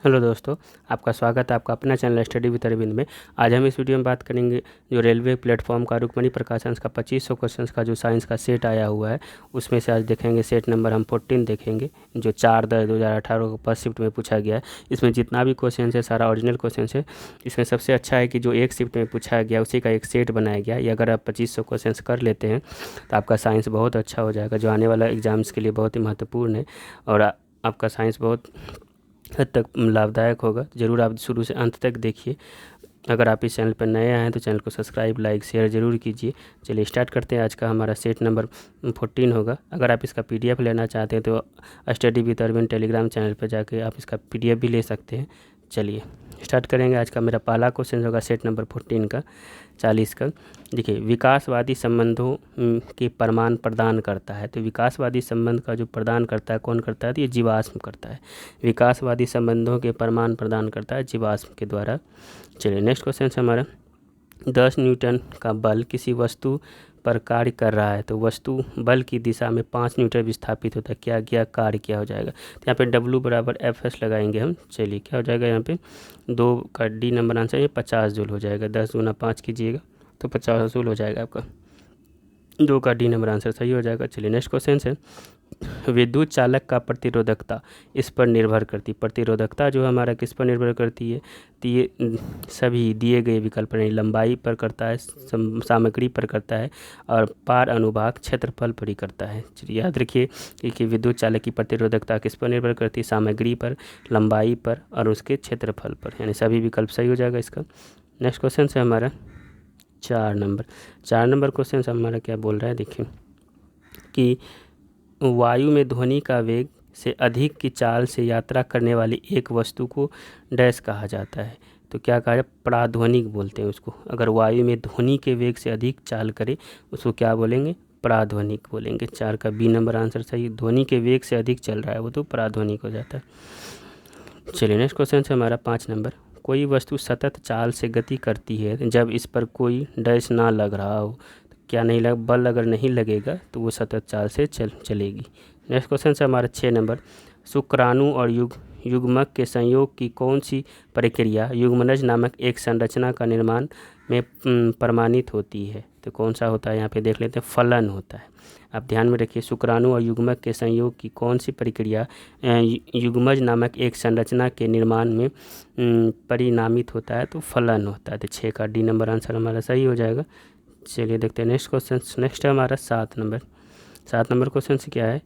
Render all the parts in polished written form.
Hello दोस्तों, आपका स्वागत है आपका अपना चैनल स्टडी विद अरविंद में। आज हम इस वीडियो में बात करेंगे जो रेलवे प्लेटफॉर्म का रुक्मणी प्रकाशन का 2500 क्वेश्चंस का जो साइंस का सेट आया हुआ है, उसमें से आज देखेंगे सेट नंबर हम 14 देखेंगे, जो 4/10/2018 को फर्स्ट शिफ्ट में पूछा गया है। इसमें जितना भी क्वेश्चन है सारा ओरिजिनल क्वेश्चन है। इसमें सबसे अच्छा है कि जो एक शिफ्ट में पूछा गया उसी का एक सेट बनाया गया। ये अगर आप 2500 क्वेश्चन कर लेते हैं तो आपका साइंस बहुत अच्छा हो जाएगा, जो आने वाला एग्ज़ाम्स के लिए बहुत ही महत्वपूर्ण है और आपका साइंस बहुत हद तक लाभदायक होगा। ज़रूर आप शुरू से अंत तक देखिए। अगर आप इस चैनल पर नए आए हैं तो चैनल को सब्सक्राइब लाइक शेयर ज़रूर कीजिए। चलिए स्टार्ट करते हैं। आज का हमारा सेट नंबर 14 होगा। अगर आप इसका PDF लेना चाहते हैं तो study with Arvind Telegram channel पर जाके आप इसका PDF भी ले सकते हैं। चलिए स्टार्ट करेंगे। आज का मेरा पहला क्वेश्चन होगा सेट नंबर 14 का 40 का। देखिए, विकासवादी संबंधों के प्रमाण प्रदान करता है। तो विकासवादी संबंध का जो प्रदान करता है कौन करता है? तो ये जीवाश्म करता है। विकासवादी संबंधों के प्रमाण प्रदान करता है जीवाश्म के द्वारा। चलिए नेक्स्ट क्वेश्चन है हमारा 10 न्यूटन का बल किसी वस्तु पर कार्य कर रहा है। तो वस्तु बल की दिशा में 5 न्यूटन विस्थापित होता है। क्या किया? कार्य क्या हो जाएगा? तो यहाँ पे W बराबर FS लगाएंगे हम। चलिए क्या हो जाएगा? यहाँ पे 2 का D नंबर आंसर ये 50 जूल हो जाएगा। 10 गुना 5 कीजिएगा तो 50 जूल हो जाएगा आपका। 2 का D नंबर आंसर सही हो जाएगा। चलिए नेक्स्ट क्वेश्चन है विद्युत चालक का प्रतिरोधकता इस पर निर्भर करती। प्रतिरोधकता जो हमारा किस पर निर्भर करती है? तो ये सभी दिए गए विकल्प नहीं, लंबाई पर करता है, सामग्री पर करता है और पार अनुभाग क्षेत्रफल पर ही करता है। चलिए याद रखिए कि विद्युत चालक की प्रतिरोधकता किस पर निर्भर करती है? सामग्री पर, लंबाई पर और उसके क्षेत्रफल पर, यानी सभी विकल्प सही हो जाएगा इसका। नेक्स्ट क्वेश्चन है हमारा 4 नंबर क्वेश्चन हमारा क्या बोल रहा है? देखिए कि वायु में ध्वनि का वेग से अधिक की चाल से यात्रा करने वाली एक वस्तु को डैश कहा जाता है। तो क्या कहा जाए? प्राध्वनिक बोलते हैं उसको। अगर वायु में ध्वनि के वेग से अधिक चाल करे उसको क्या बोलेंगे? प्राध्वनिक बोलेंगे। 4 का B नंबर आंसर सही। ध्वनि के वेग से अधिक चल रहा है वो तो प्राध्वनिक हो जाता है। चलिए नेक्स्ट क्वेश्चन है हमारा 5 नंबर। कोई वस्तु सतत चाल से गति करती है जब इस पर कोई डैश ना लग रहा हो। क्या नहीं लग? बल अगर नहीं लगेगा तो वो सतत चाल से चलेगी। नेक्स्ट क्वेश्चन है हमारा 6 नंबर। शुक्राणु और युग्मक के संयोग की कौन सी प्रक्रिया युग्मनज नामक एक संरचना का निर्माण में प्रमाणित होती है? तो कौन सा होता है? यहाँ पे देख लेते हैं, फलन होता है। आप ध्यान में रखिए, शुक्राणु और युग्मक के संयोग की कौन सी प्रक्रिया युग्मज नामक एक संरचना के निर्माण में परिणामित होता है? तो फलन होता है। तो 6 का D नंबर आंसर हमारा सही हो जाएगा। चलिए देखते हैं नेक्स्ट क्वेश्चन। नेक्स्ट है हमारा 7 नंबर क्वेश्चन से क्या है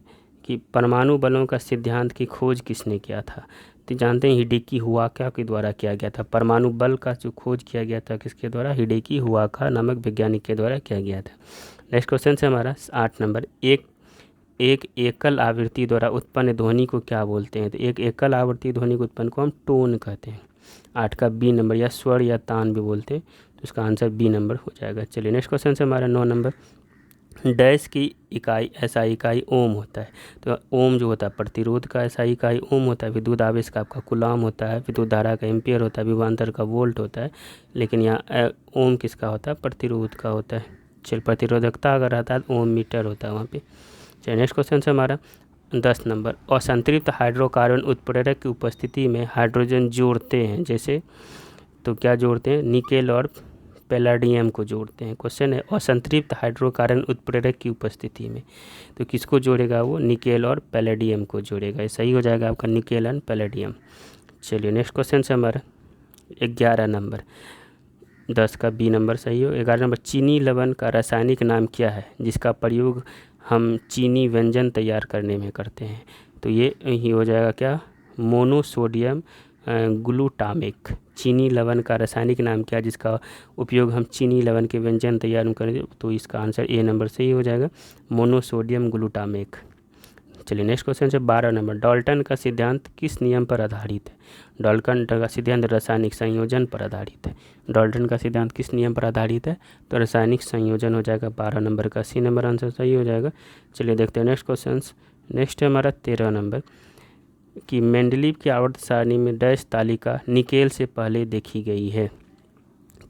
कि परमाणु बलों का सिद्धांत की खोज किसने किया था? तो जानते हैं हिडेकी हुआका के द्वारा किया गया था। परमाणु बल का जो खोज किया गया था किसके द्वारा? हिडेकी हुआका नामक वैज्ञानिक के द्वारा किया गया था। नेक्स्ट क्वेश्चन है हमारा 8 नंबर। एक एकल आवृत्ति द्वारा उत्पन्न ध्वनि को क्या बोलते हैं? तो एक एकल आवृत्ति ध्वनि को उत्पन्न को हम टोन कहते हैं। 8 का B नंबर, या स्वर या तान भी बोलते हैं। तो इसका आंसर B नंबर हो जाएगा। चलिए नेक्स्ट क्वेश्चन है हमारा 9 नंबर। डैश की इकाई SI इकाई ओम होता है। तो ओम जो होता है प्रतिरोध का SI इकाई ओम होता है। विद्युत आवेश का आपका कूलाम होता है। विद्युत धारा का एम्पियर होता है। विभवांतर का वोल्ट होता है। लेकिन यहाँ ओम किसका होता है? प्रतिरोध का होता है। चल प्रतिरोधकता अगर रहता है तो ओम मीटर होता है वहाँ पे। चलिए नेक्स्ट क्वेश्चन है हमारा 10 नंबर। असंतृप्त हाइड्रोकार्बन उत्प्रेरक की उपस्थिति में हाइड्रोजन जोड़ते हैं जैसे, तो क्या जोड़ते हैं? निकेल और पैलेडियम को जोड़ते हैं। क्वेश्चन है असंतृप्त हाइड्रोकार्बन उत्प्रेरक की उपस्थिति में, तो किसको जोड़ेगा वो? निकेल और पैलेडियम को जोड़ेगा। ये सही हो जाएगा आपका, निकेल एंड पैलेडियम। चलिए नेक्स्ट क्वेश्चन है हमारा 11 नंबर। 10 का B नंबर सही हो। 11 नंबर। चीनी लवण का रासायनिक नाम क्या है जिसका प्रयोग हम चीनी व्यंजन तैयार करने में करते हैं? तो ये ही हो जाएगा क्या? Monosodium glutamic. चीनी लवण का रासायनिक नाम क्या है जिसका उपयोग हम चीनी लवण के व्यंजन तैयार करें? तो इसका आंसर A नंबर सही हो जाएगा, मोनोसोडियम ग्लूटामिक। चलिए नेक्स्ट क्वेश्चन है 12 नंबर। डाल्टन का सिद्धांत किस नियम पर आधारित है? डाल्टन का सिद्धांत रासायनिक संयोजन पर आधारित है। डाल्टन का सिद्धांत किस नियम पर आधारित है? तो रासायनिक संयोजन हो जाएगा। 12 नंबर का C नंबर आंसर सही हो जाएगा। चलिए देखते हैं नेक्स्ट क्वेश्चन। नेक्स्ट है हमारा 13 नंबर कि मेंडलीव की आवर्त सारणी में डैश तालिका निकेल से पहले देखी गई है।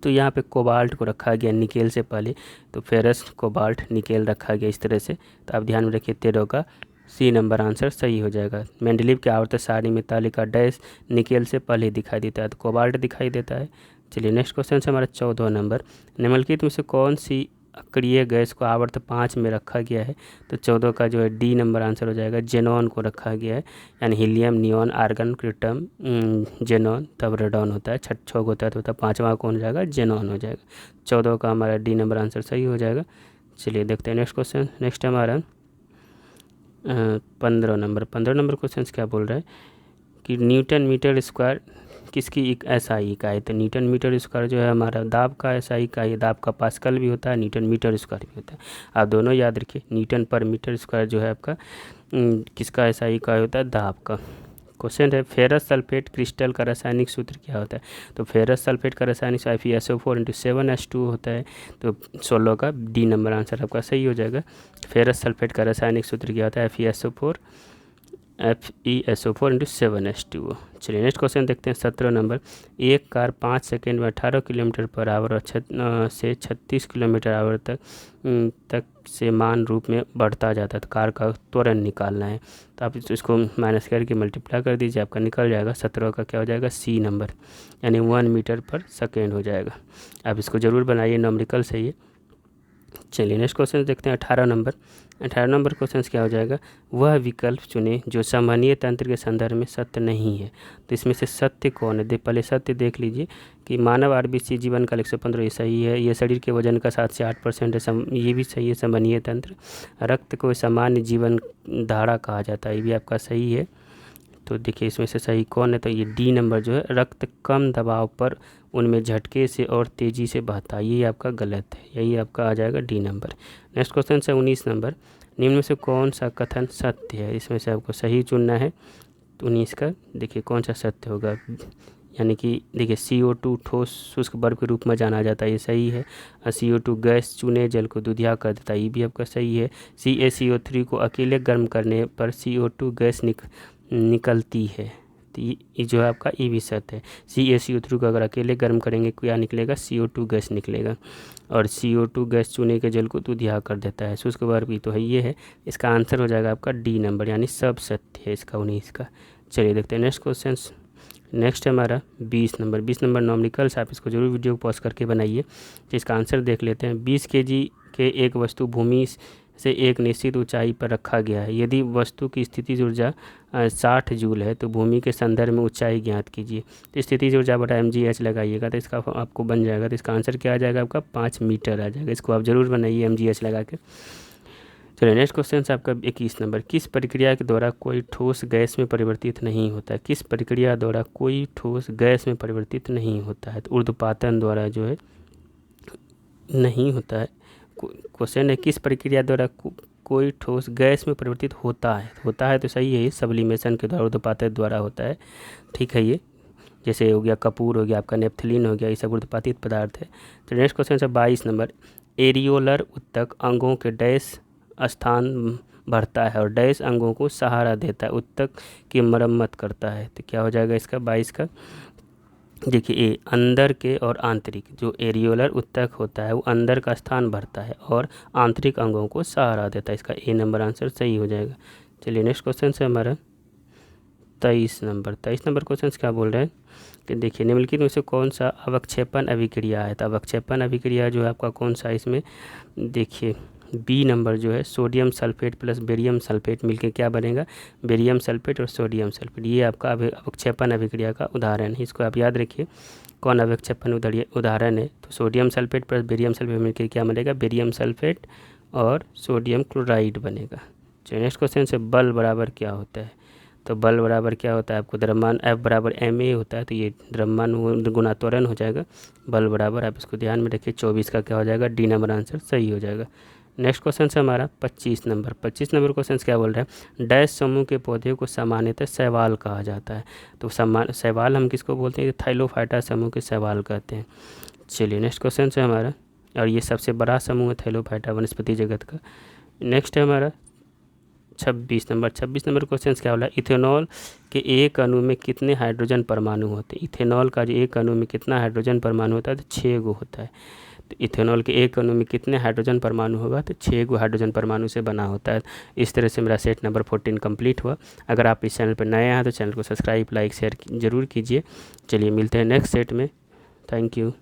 तो यहाँ पे कोबाल्ट को रखा गया निकेल से पहले, तो फेरस कोबाल्ट निकेल रखा गया इस तरह से। तो आप ध्यान में रखिए 13 का सी नंबर आंसर सही हो जाएगा। मेंडलीव के आवर्त सारणी में तालिका डैश निकेल से पहले दिखाई देता है, तो कोबाल्ट दिखाई देता है। चलिए नेक्स्ट क्वेश्चन से हमारा 14 नंबर, निम्नलिखित में से कौन सी अक्रिय गैस को आवर्त 5 में रखा गया है? तो 14 का जो है डी नंबर आंसर हो जाएगा, जेनॉन को रखा गया है, यानी हीलियम, नियॉन, आर्गन, क्रिप्टम, जेनॉन, तब रेडॉन होता है, 6 होता है, तो 5वां कौन हो जाएगा? जेनॉन हो जाएगा। 14 का हमारा डी नंबर आंसर सही हो जाएगा। चलिए देखते हैं नेक्स्ट क्वेश्चन। नेक्स्ट हमारा 15 नंबर क्वेश्चन क्या बोल रहा है कि न्यूटन मीटर स्क्वायर किसकी एक एसआई इकाई? तो न्यूटन मीटर स्क्वायर जो है हमारा दाब का एसआई इकाई है। दाब का पास्कल भी होता है, न्यूटन मीटर स्क्वायर भी होता है, आप दोनों याद रखिए। न्यूटन पर मीटर स्क्वायर जो है आपका किसका एसआई इकाई होता है? दाब का। क्वेश्चन है फेरस सल्फेट क्रिस्टल का रासायनिक सूत्र क्या होता है? तो फेरस सल्फेट का रासायनिक FeSO4 × 7H2 होता है, तो 16 का डी नंबर आंसर आपका सही हो जाएगा। फेरस सल्फेट का रासायनिक सूत्र क्या होता है? FeSO4 × 7H2। चलिए नेक्स्ट क्वेश्चन देखते हैं 17 नंबर, एक कार 5 सेकेंड में 18 किलोमीटर पर आवर से 36 किलोमीटर आवर तक से मान रूप में बढ़ता जाता है, तो कार का त्वरण निकालना है। तो आप इसको माइनस करके मल्टीप्लाई कर दीजिए, आपका निकल जाएगा। 17 का क्या हो जाएगा? सी नंबर, यानी 1 मीटर पर सेकेंड हो जाएगा। आप इसको ज़रूर बनाइए, नॉमरिकल से ही। चलिए नेक्स्ट क्वेश्चन देखते हैं 18 नंबर क्वेश्चन क्या हो जाएगा? वह विकल्प चुने जो संवहनीय तंत्र के संदर्भ में सत्य नहीं है। तो इसमें से सत्य कौन है? पहले सत्य देख लीजिए कि मानव आरबीसी जीवन काल 115, ये सही है। ये शरीर के वजन का 7 से 8% है, ये भी सही है, संवहनीय तंत्र। रक्त को सामान्य जीवन धारा कहा जाता है, ये भी आपका सही है। तो देखिए इसमें से सही कौन है? तो ये डी नंबर जो है, रक्त कम दबाव पर उनमें झटके से और तेज़ी से बहता है, ये आपका गलत है, यही आपका आ जाएगा डी नंबर। नेक्स्ट क्वेश्चन है 19 नंबर, निम्न में से कौन सा कथन सत्य है? इसमें से आपको सही चुनना है। तो 19 का देखिए कौन सा सत्य होगा, यानी कि देखिए CO2 ठोस शुष्क बर्फ के रूप में जाना जाता है, ये सही है। CO2 गैस चूने जल को दुधिया कर देता है, ये भी आपका सही है। CaCO3 को अकेले गर्म करने पर CO2 गैस निकलती है, तो ये जो है आपका ये भी सत्य है। CaCO3 को अगर अकेले गर्म करेंगे क्या निकलेगा? CO2 गैस निकलेगा। और CO2 गैस चूने के जल को दुधिया कर देता है, शुष्क बर्फ भी, तो है ये है। इसका आंसर हो जाएगा आपका डी नंबर, यानी सब सत्य है इसका 19 का। चलिए देखते हैं नेक्स्ट क्वेश्चन। नेक्स्ट है हमारा 20 नंबर नॉमरिकल्स, आप इसको जरूर वीडियो को पॉज करके बनाइए। तो इसका आंसर देख लेते हैं। 20 kg के एक वस्तु भूमि से एक निश्चित ऊंचाई पर रखा गया है। यदि वस्तु की स्थितिज ऊर्जा 60 जूल है तो भूमि के संदर्भ में ऊंचाई ज्ञात कीजिए। तो स्थितिज ऊर्जा बटा mgh लगाइएगा, तो इसका आपको बन जाएगा। तो इसका आंसर क्या आ जाएगा? आपका 5 मीटर आ जाएगा। इसको आप ज़रूर बनाइए mgh लगा के। चलिए नेक्स्ट क्वेश्चन है आपका 21 नंबर, किस प्रक्रिया के द्वारा कोई ठोस गैस में परिवर्तित नहीं होता है? किस प्रक्रिया द्वारा कोई ठोस गैस में परिवर्तित नहीं होता है? तो ऊर्ध्वपातन द्वारा जो है नहीं होता है। क्वेश्चन है किस प्रक्रिया द्वारा कोई ठोस गैस में परिवर्तित होता है तो सही है, ये सब्लिमेशन के द्वारा, ऊर्ध्वपातन द्वारा होता है, ठीक है। ये जैसे हो गया कपूर, हो गया आपका नेफ्थलीन, हो गया, ये सब ऊर्ध्वपातित पदार्थ है। तो नेक्स्ट क्वेश्चन है 22 नंबर, एरियोलर उत्तक अंगों के डैश स्थान भरता है और डैश अंगों को सहारा देता है, उत्तक की मरम्मत करता है। तो क्या हो जाएगा इसका 22 का? देखिए ए अंदर के और आंतरिक, जो एरियोलर उत्तक होता है वो अंदर का स्थान भरता है और आंतरिक अंगों को सहारा देता है, इसका ए नंबर आंसर सही हो जाएगा। चलिए नेक्स्ट क्वेश्चन है हमारा 23 नंबर क्वेश्चन क्या बोल रहे हैं कि देखिए निम्नलिखित में से कौन सा अवक्षेपण अभिक्रिया है? तो अवक्षेपण अभिक्रिया जो है आपका कौन सा, इसमें देखिए बी नंबर जो है, sodium sulphate plus barium sulphate मिलके क्या बनेगा? बेरियम सल्फेट और सोडियम सल्फेट, ये आपका अवक्षेपण अभिक्रिया का उदाहरण है। इसको आप याद रखिए कौन अवक्षेपण उदाहरण है। तो sodium sulphate plus barium sulphate मिलकर क्या बनेगा? बेरियम सल्फेट और सोडियम क्लोराइड बनेगा। चलिए नेक्स्ट क्वेश्चन से बल बराबर क्या होता है? तो बल बराबर क्या होता है आपको? द्रव्यमान F बराबर ma होता है, तो ये द्रव्यमान गुना त्वरण हो जाएगा। बल बराबर, आप इसको ध्यान में रखिए, 24 का क्या हो जाएगा? डी नंबर आंसर सही हो जाएगा। नेक्स्ट क्वेश्चन है हमारा 25 नंबर क्वेश्चन क्या बोल रहा है? डैश समूह के पौधे को सामान्यतः शैवाल कहा जाता है। तो शैवाल हम किसको बोलते हैं? थैलोफाइटा समूह के शैवाल कहते हैं। चलिए नेक्स्ट क्वेश्चन है हमारा, और ये सबसे बड़ा समूह है थैलोफाइटा वनस्पति जगत का। नेक्स्ट है हमारा 26 नंबर क्वेश्चन क्या बोला? इथेनॉल के एक अणु में कितने हाइड्रोजन परमाणु होते हैं? इथेनॉल का जो एक अणु में कितना हाइड्रोजन परमाणु होता है? तो 6 गो होता है। तो इथेनॉल के एक अणु में कितने हाइड्रोजन परमाणु होगा, तो 6 गो हाइड्रोजन परमाणु से बना होता है। इस तरह से मेरा सेट नंबर 14 कंप्लीट हुआ। अगर आप इस चैनल पर नए हैं तो चैनल को सब्सक्राइब, लाइक, शेयर ज़रूर कीजिए। चलिए मिलते हैं नेक्स्ट सेट में। Thank you.